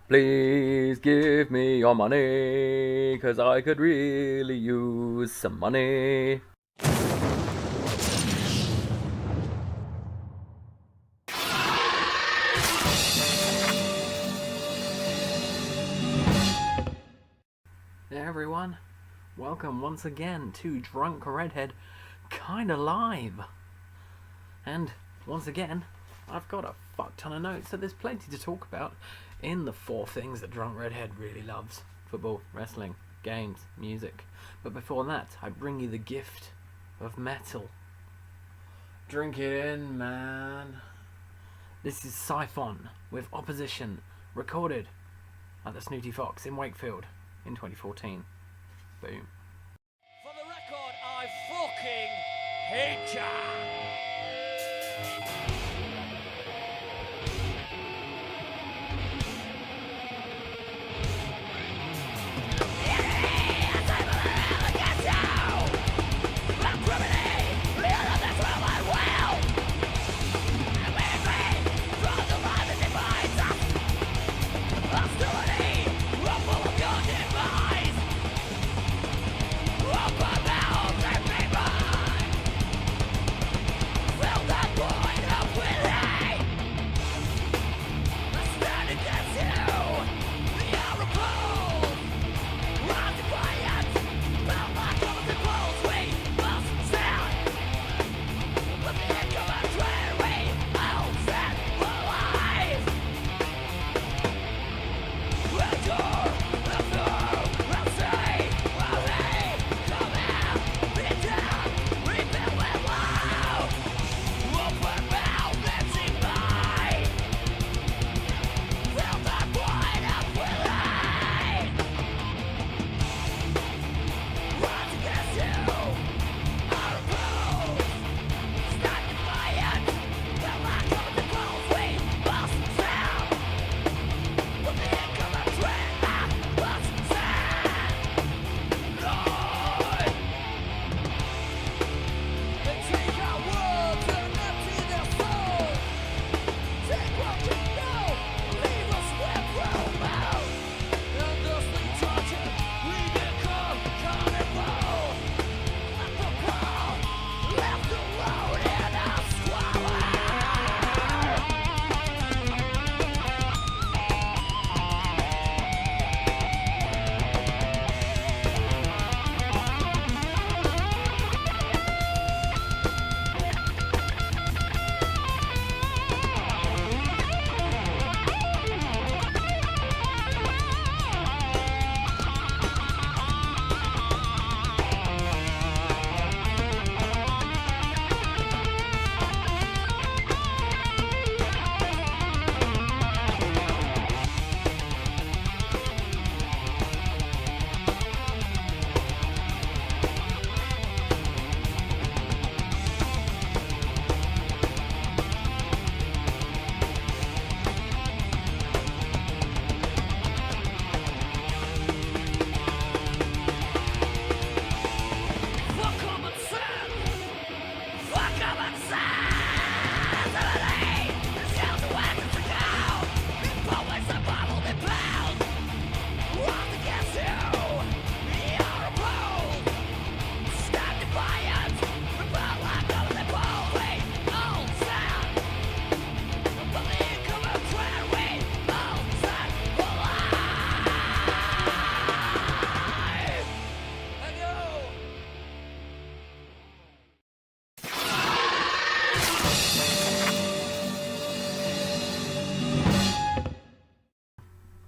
Please give me your money, 'cause I could really use some money. Hey everyone, welcome once again to Drunk Redhead Kinda Live. And once again, I've got a fuck ton of notes, so there's plenty to talk about in the four things that Drunk Redhead really loves: football, wrestling, games, music. But before that, I bring you the gift of metal. Drink it in, man. This is Psython with Opposition, recorded at the Snooty Fox in Wakefield in 2014. Boom. For the record, I fucking hate ya!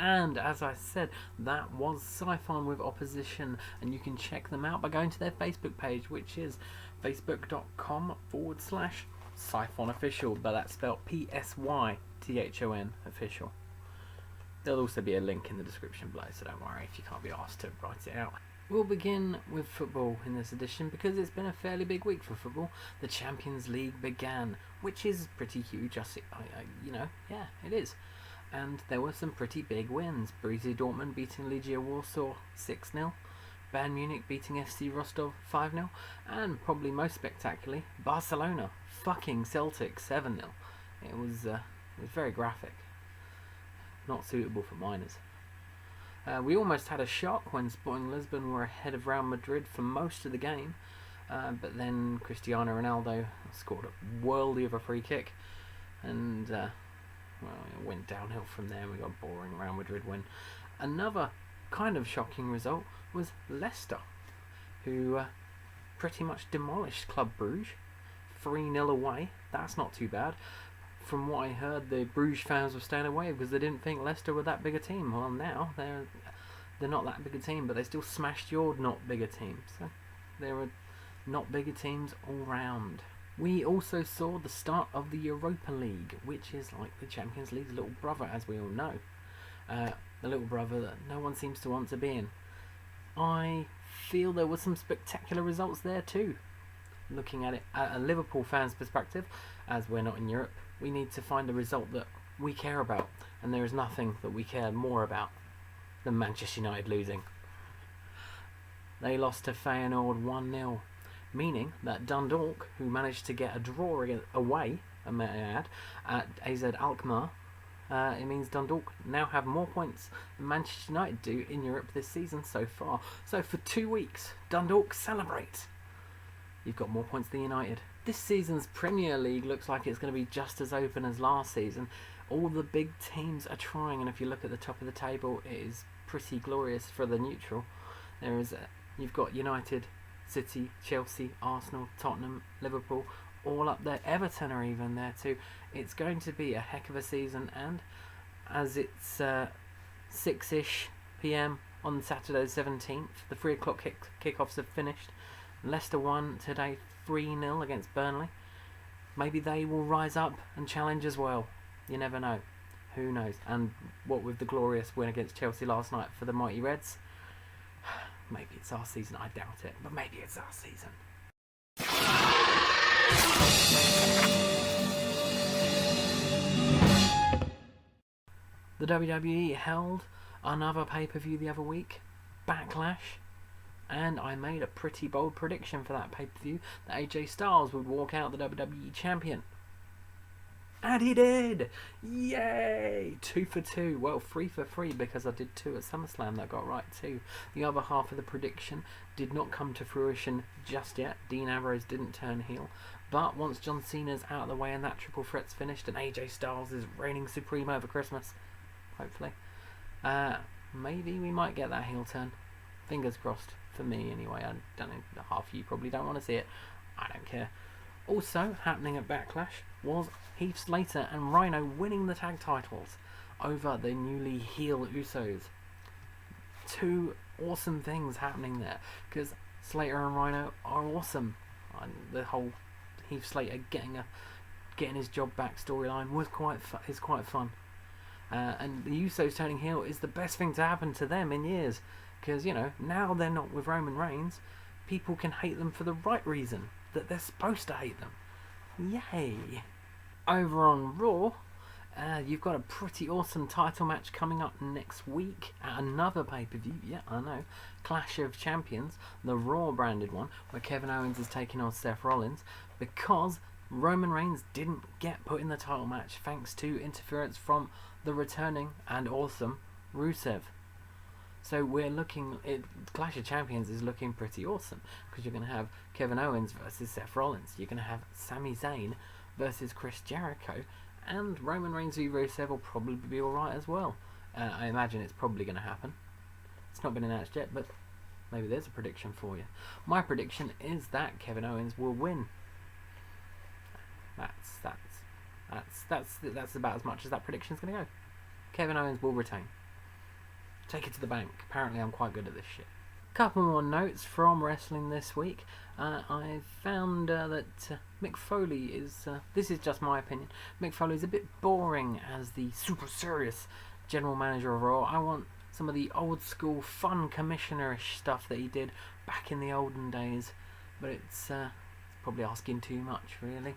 And as I said, that was Psython with Opposition, and you can check them out by going to their Facebook page, which is facebook.com/Psython Official, but that's spelled Psython Official. There'll also be a link in the description below, so don't worry if you can't be asked to write it out. We'll begin with football in this edition because it's been a fairly big week for football. The Champions League began, which is pretty huge. Yeah, it is. And there were some pretty big wins. Borussia Dortmund beating Legia Warsaw 6-0, Bayern Munich beating FC Rostov 5-0, and probably most spectacularly, Barcelona fucking Celtic 7-0. It was very graphic. not suitable for minors. We almost had a shock when Sporting Lisbon were ahead of Real Madrid for most of the game, but then Cristiano Ronaldo scored a worldie of a free kick, and it went downhill from there. We got a boring Real Madrid win. Another kind of shocking result was Leicester, who pretty much demolished Club Bruges, 3-0 away. That's not too bad. From what I heard, the Bruges fans were staying away because they didn't think Leicester were that big a team. Well, now they're not that big a team, but they still smashed your not bigger team. So there are not bigger teams all round. We also saw the start of the Europa League, which is like the Champions League's little brother, as we all know. The little brother that no one seems to want to be in. I feel there were some spectacular results there too. Looking at it at a Liverpool fan's perspective, as we're not in Europe, we need to find a result that we care about, and there is nothing that we care more about than Manchester United losing. They lost to Feyenoord 1-0, meaning that Dundalk, who managed to get a draw away, may I add, at AZ Alkmaar, it means Dundalk now have more points than Manchester United do in Europe this season so far. So for 2 weeks, Dundalk celebrate. You've got more points than United. This season's Premier League looks like it's going to be just as open as last season. All the big teams are trying, and if you look at the top of the table, it is pretty glorious for the neutral. You've got United, City, Chelsea, Arsenal, Tottenham, Liverpool, all up there. Everton are even there too. It's going to be a heck of a season, and as it's 6-ish PM on Saturday the 17th, the 3 o'clock kickoffs have finished. Leicester won today 3-0 against Burnley. Maybe they will rise up and challenge as well. You never know. Who knows? And what with the glorious win against Chelsea last night for the mighty Reds, maybe it's our season. I doubt it, but maybe it's our season. The WWE held another pay-per-view the other week, Backlash, and I made a pretty bold prediction for that pay-per-view that AJ Styles would walk out the WWE champion. And he did! Yay! 2 for 2. Well, 3 for 3 because I did 2 at SummerSlam that got right too. The other half of the prediction did not come to fruition just yet. Dean Ambrose didn't turn heel. But once John Cena's out of the way and that triple threat's finished and AJ Styles is reigning supreme over Christmas, hopefully, maybe we might get that heel turn. Fingers crossed. For me anyway. I don't know, half of you probably don't want to see it. I don't care. Also happening at Backlash was Heath Slater and Rhino winning the tag titles over the newly heel Usos. 2 awesome things happening there because Slater and Rhino are awesome. And the whole Heath Slater getting his job back storyline was quite fun. And the Usos turning heel is the best thing to happen to them in years. Because, now they're not with Roman Reigns, people can hate them for the right reason, that they're supposed to hate them. Yay! Over on Raw, you've got a pretty awesome title match coming up next week at another pay-per-view. Yeah, I know. Clash of Champions, the Raw branded one, where Kevin Owens is taking on Seth Rollins, because Roman Reigns didn't get put in the title match thanks to interference from the returning and awesome Rusev. So Clash of Champions is looking pretty awesome because you're going to have Kevin Owens versus Seth Rollins. You're going to have Sami Zayn versus Chris Jericho, and Roman Reigns v Rusev will probably be alright as well. I imagine it's probably going to happen. It's not been announced yet, but maybe there's a prediction for you. My prediction is that Kevin Owens will win. That's about as much as that prediction's going to go. Kevin Owens will retain. Take it to the bank. Apparently I'm quite good at this shit. Couple more notes from wrestling this week. I found that Mick Foley is, this is just my opinion, Mick Foley is a bit boring as the super serious general manager of Raw. I want some of the old school fun commissioner-ish stuff that he did back in the olden days, but it's probably asking too much really.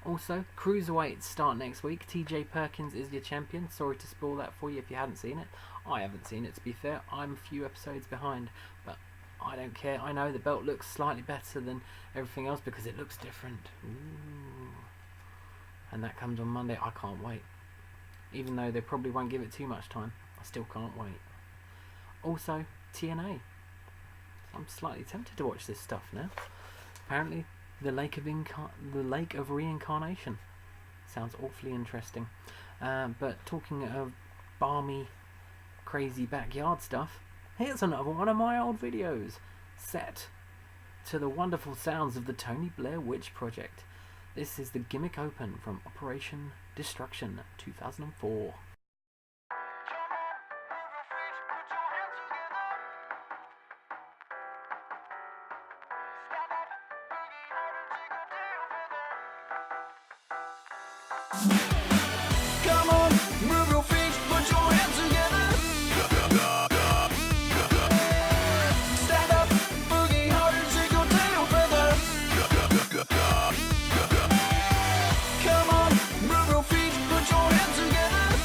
Also, Cruiserweights start next week. TJ Perkins is your champion. Sorry to spoil that for you if you hadn't seen it. I haven't seen it, to be fair. I'm a few episodes behind, but I don't care. I know the belt looks slightly better than everything else because it looks different. Ooh. And that comes on Monday. I can't wait. even though they probably won't give it too much time. I still can't wait. Also, TNA. I'm slightly tempted to watch this stuff now. Apparently, the Lake of Reincarnation sounds awfully interesting. But talking of balmy, crazy backyard stuff, here's another one of my old videos, set to the wonderful sounds of the Tony Blair Witch Project. This is the Gimmick Open from Operation Destruction 2004. Come on, move your feet, put your hands together. Stand up, boogie hard and shake your tail feather. Come on, move your feet, put your hands together.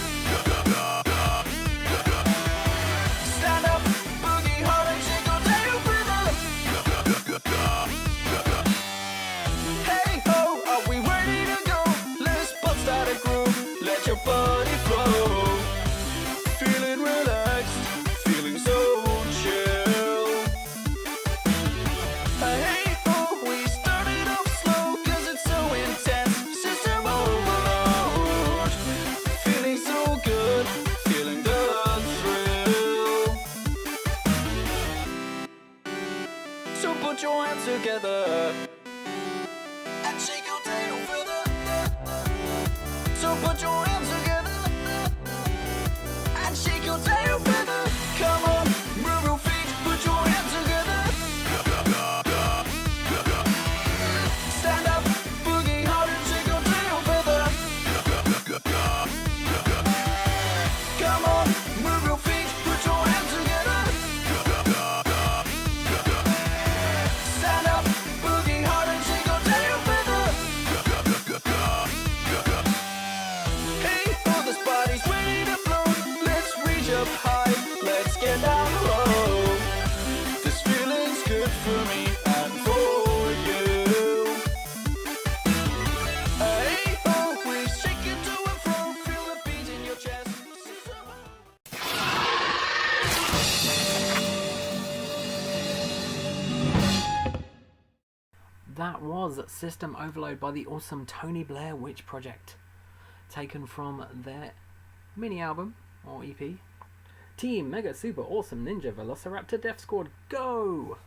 Stand up, boogie hard and shake your tail feather. Hey ho, are we ready to go? Let's bust start a groove, let your body flow. Feeling relaxed, feeling so chill. Hey ho, we started off slow, cause it's so intense. System overload. Feeling so good, feeling the thrill. So put your hands together and shake your tail feather. So put your hands together and shake your tail feather. Come on, move your feet, put your hands together. Stand up, boogie hard and shake your tail feather. Come on, move your feet, put your hands together. Stand up, boogie hard and shake your tail feather. Hey, oh, this body's ready to blow. Let's reach up high, let's get down low. This feeling's good for me and for you. Hey, oh, we shake it to and fro. Feel the beat in your chest. That was System Overload by the awesome Tony Blair Witch Project, taken from their mini album, or EP, Team Mega Super Awesome Ninja Velociraptor Death Squad Go!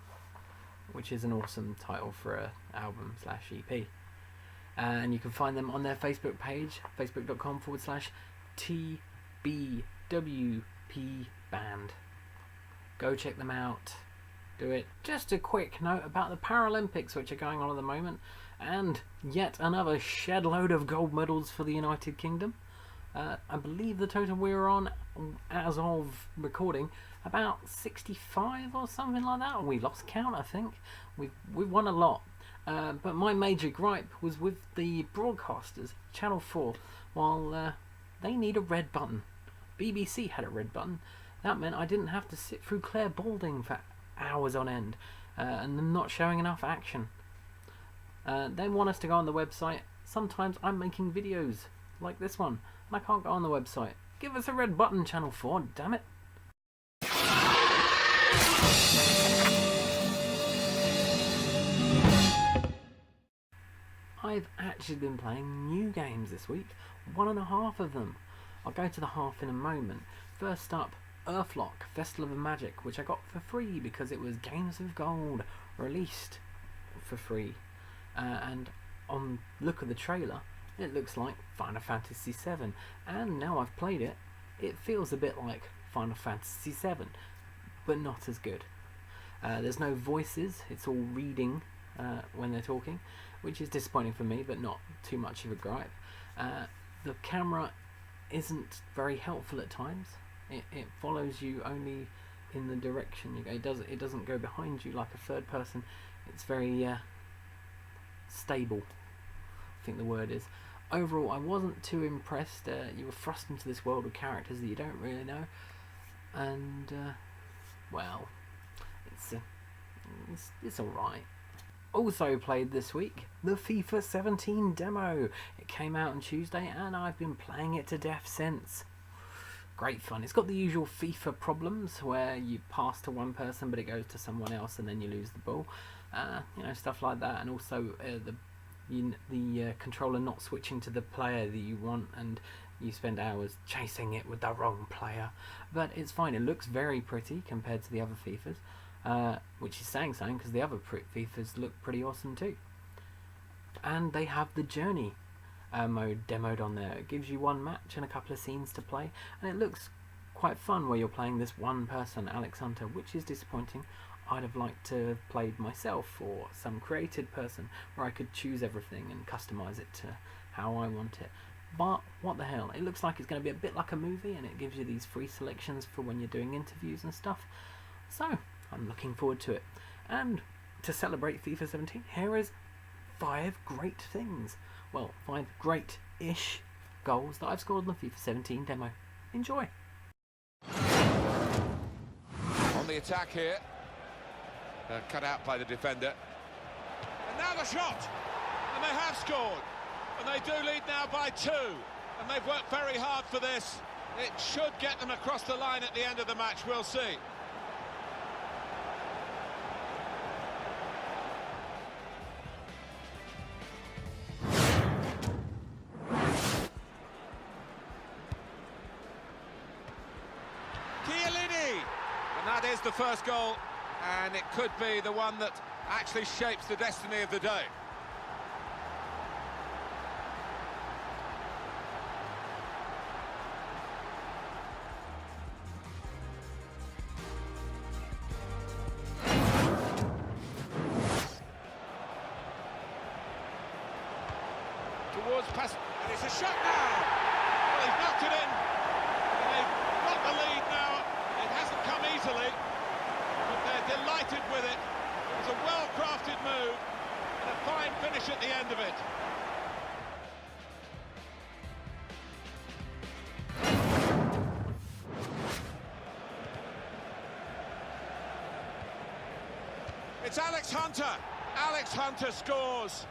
Which is an awesome title for a album / EP. And you can find them on their Facebook page, facebook.com/TBWP band. Go check them out. Do it. Just a quick note about the Paralympics, which are going on at the moment, and yet another shed load of gold medals for the United Kingdom. I believe the total we're on, as of recording, about 65 or something like that. We lost count, I think. We've won a lot. But my major gripe was with the broadcasters, Channel 4, while they need a red button. BBC had a red button. That meant I didn't have to sit through Claire Balding for hours on end, and them not showing enough action. They want us to go on the website. Sometimes I'm making videos like this one, and I can't go on the website. Give us a red button, Channel 4, damn it. I've actually been playing new games this week, 1.5 of them. I'll go to the half in a moment. First up, Earthlock, Festival of Magic, which I got for free because it was Games of Gold, released for free. And on look at the trailer, it looks like Final Fantasy VII. And now I've played it, it feels a bit like Final Fantasy VII, but not as good. There's no voices, it's all reading when they're talking, which is disappointing for me, but not too much of a gripe. The camera isn't very helpful at times. It follows you only in the direction you go. It doesn't go behind you like a third person. It's very stable, I think the word is. Overall, I wasn't too impressed. You were thrust into this world of characters that you don't really know, and well, it's alright. Also played this week, the FIFA 17 demo. It came out on Tuesday and I've been playing it to death since. Great fun. It's got the usual FIFA problems where you pass to one person but it goes to someone else and then you lose the ball. Stuff like that, and also the controller not switching to the player that you want, and you spend hours chasing it with the wrong player. But it's fine. It looks very pretty compared to the other FIFAs, which is saying something because the other FIFAs look pretty awesome too. And they have the journey mode demoed on there. It gives you one match and a couple of scenes to play, and it looks quite fun where you're playing this one person, Alex Hunter, which is disappointing. I'd have liked to have played myself or some created person where I could choose everything and customize it to how I want it. But what the hell, it looks like it's going to be a bit like a movie, and it gives you these free selections for when you're doing interviews and stuff. So I'm looking forward to it. And to celebrate FIFA 17, here is 5 great things. Well, 5 great-ish goals that I've scored in the FIFA 17 demo. Enjoy! On the attack here. Cut out by the defender. And now the shot! And they have scored. And they do lead now by 2. And they've worked very hard for this. It should get them across the line at the end of the match, we'll see. And that is the first goal, and it could be the one that actually shapes the destiny of the day. Towards pass, and it's a shot now! Well, he's knocked it in, and they've got the lead now. It hasn't come easily, but they're delighted with it. It was a well-crafted move, and a fine finish at the end of it. It's Alex Hunter. Alex Hunter scores.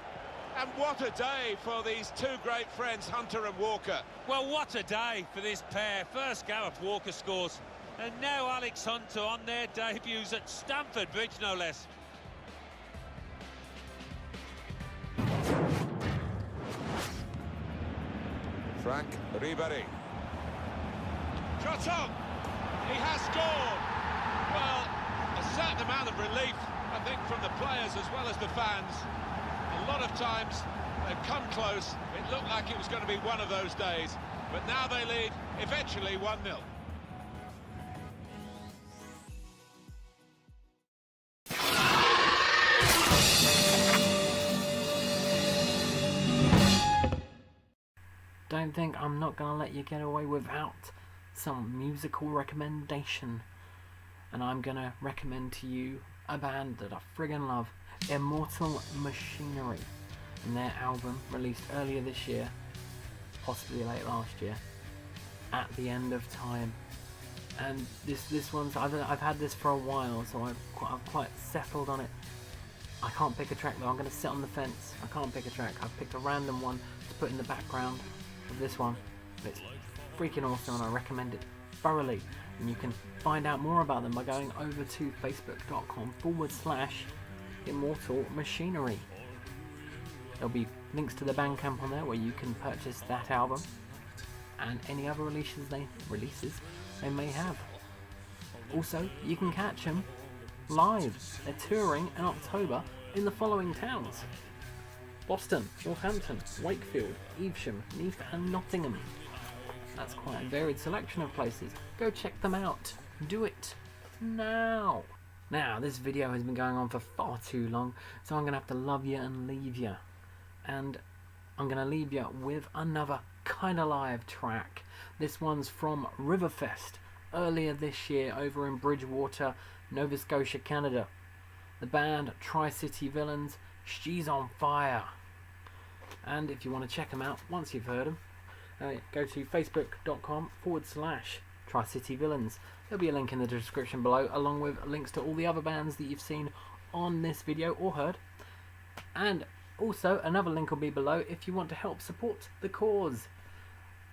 And what a day for these 2 great friends, Hunter and Walker. Well, what a day for this pair. First Gareth Walker scores, and now Alex Hunter on their debuts at Stamford Bridge, no less. Frank Ribéry. Shot on! He has scored! Well, a certain amount of relief, I think, from the players as well as the fans. A lot of times they've come close. It looked like it was going to be one of those days, but now they lead eventually 1-0. Don't think I'm not going to let you get away without some musical recommendation. And I'm going to recommend to you a band that I friggin' love, Immortal Machinery, and their album released earlier this year, possibly late last year, At the End of Time. And this one's, I've had this for a while, so I've quite settled on it. I can't pick a track though. I'm going to sit on the fence. I can't pick a track. I've picked a random one to put in the background of this one. It's freaking awesome, and I recommend it thoroughly. And you can find out more about them by going over to facebook.com/Immortal Machinery. There'll be links to the Bandcamp on there where you can purchase that album and any other releases they may have. Also, you can catch them live. They're touring in October in the following towns: Boston, Northampton, Wakefield, Evesham, Neath and Nottingham. That's quite a varied selection of places. Go check them out. Do it now. Now, this video has been going on for far too long, so I'm going to have to love you and leave you. And I'm going to leave you with another Kinda Live track. This one's from Riverfest earlier this year over in Bridgewater, Nova Scotia, Canada. The band Tri City Villains, She's on Fire. And if you want to check them out once you've heard them, go to facebook.com/Tri City Villains. There'll be a link in the description below, along with links to all the other bands that you've seen on this video or heard. And also, another link will be below if you want to help support the cause.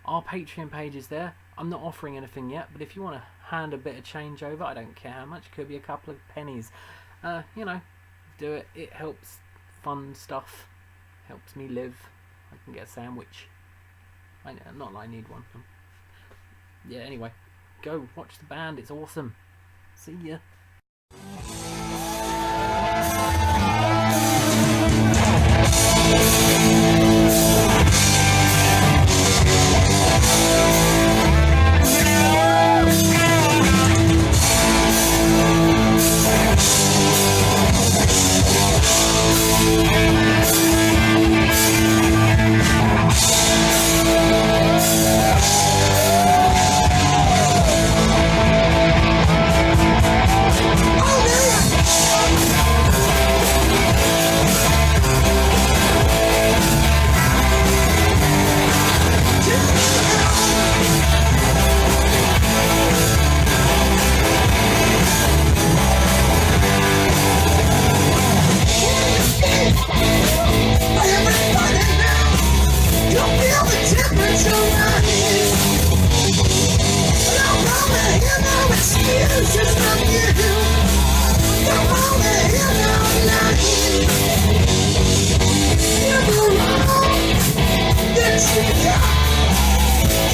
Our Patreon page is there. I'm not offering anything yet, but if you want to hand a bit of change over, I don't care how much, could be a couple of pennies. You know, do it. It helps fund stuff. Helps me live. I can get a sandwich. Not that I need one. Yeah, anyway. Go watch the band. It's awesome. See ya.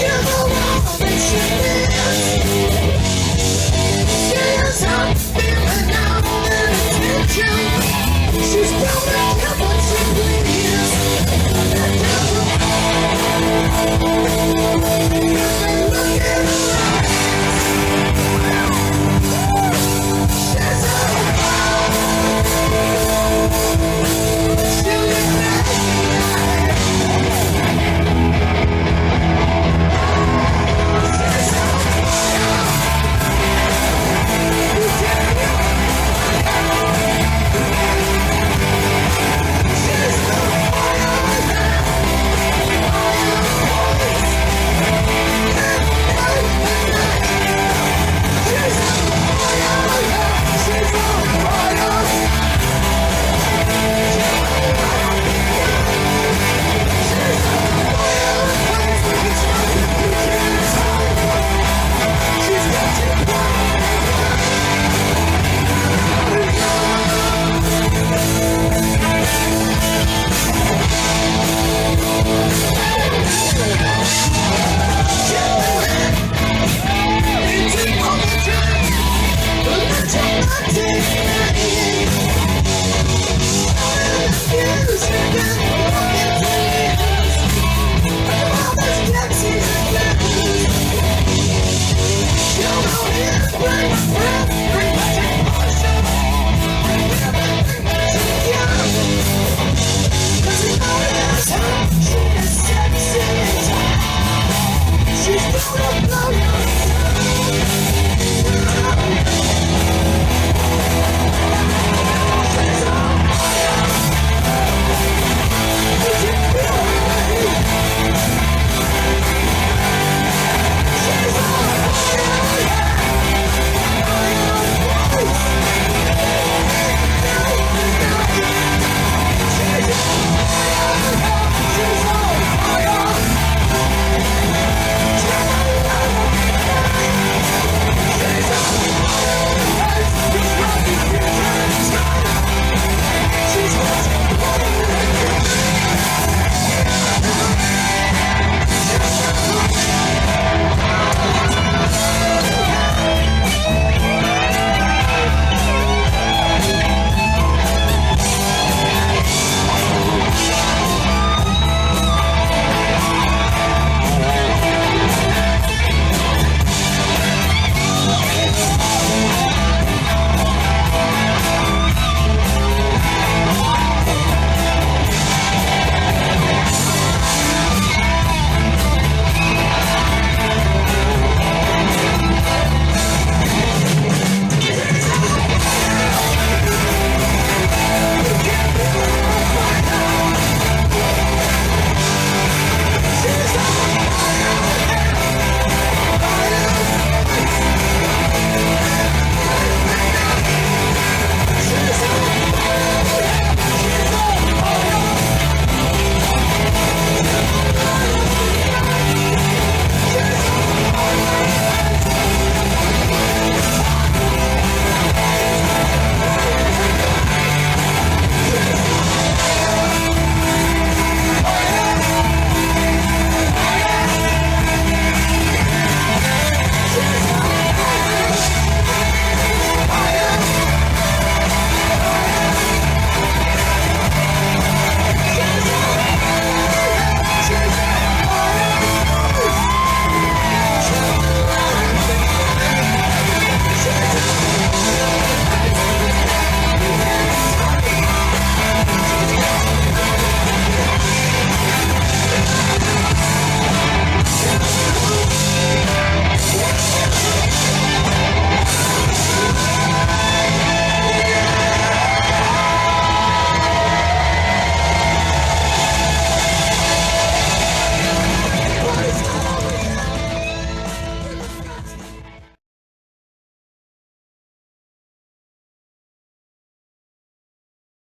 Give a love that she is.